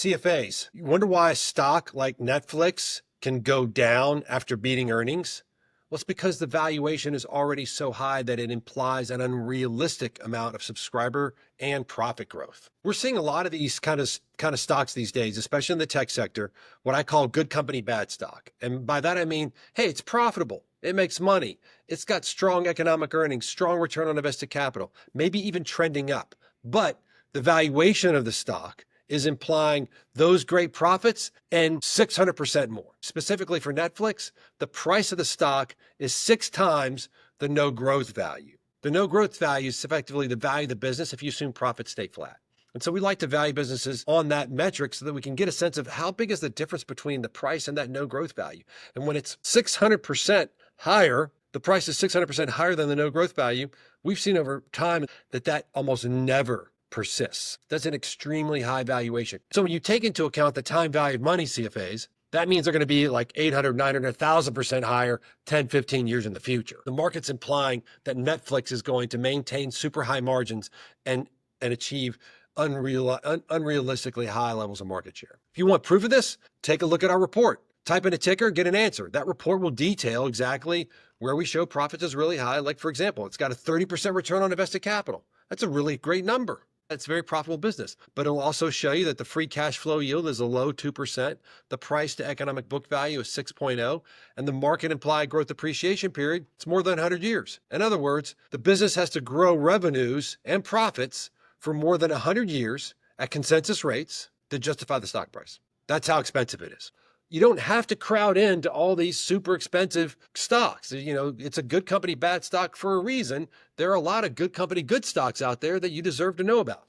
CFAs. You wonder why a stock like Netflix can go down after beating earnings? Well, it's because the valuation is already so high that it implies an unrealistic amount of subscriber and profit growth. We're seeing a lot of these kind of stocks these days, especially in the tech sector, what I call good company, bad stock. And by that, I mean, hey, it's profitable. It makes money. It's got strong economic earnings, strong return on invested capital, maybe even trending up. But the valuation of the stock is implying those great profits and 600% more. Specifically for Netflix, the price of the stock is 6 times the no growth value. The no growth value is effectively the value of the business if you assume profits stay flat. And so we like to value businesses on that metric so that we can get a sense of how big is the difference between the price and that no growth value. And when it's 600% higher, the price is 600% higher than the no growth value, we've seen over time that almost never persists. That's an extremely high valuation. So when you take into account the time value of money CFAs, that means they're going to be like 800, 900, 1,000% higher 10, 15 years in the future. The market's implying that Netflix is going to maintain super high margins and achieve unrealistically high levels of market share. If you want proof of this, take a look at our report. Type in a ticker, get an answer. That report will detail exactly where we show profits is really high. Like, for example, it's got a 30% return on invested capital. That's a really great number. It's a very profitable business, but it'll also show you that the free cash flow yield is a low 2%. The price to economic book value is 6.0, and the market implied growth appreciation period, it's more than 100 years. In other words, the business has to grow revenues and profits for more than 100 years at consensus rates to justify the stock price. That's how expensive it is. You don't have to crowd into all these super expensive stocks. You know, it's a good company, bad stock for a reason. There are a lot of good company, good stocks out there that you deserve to know about.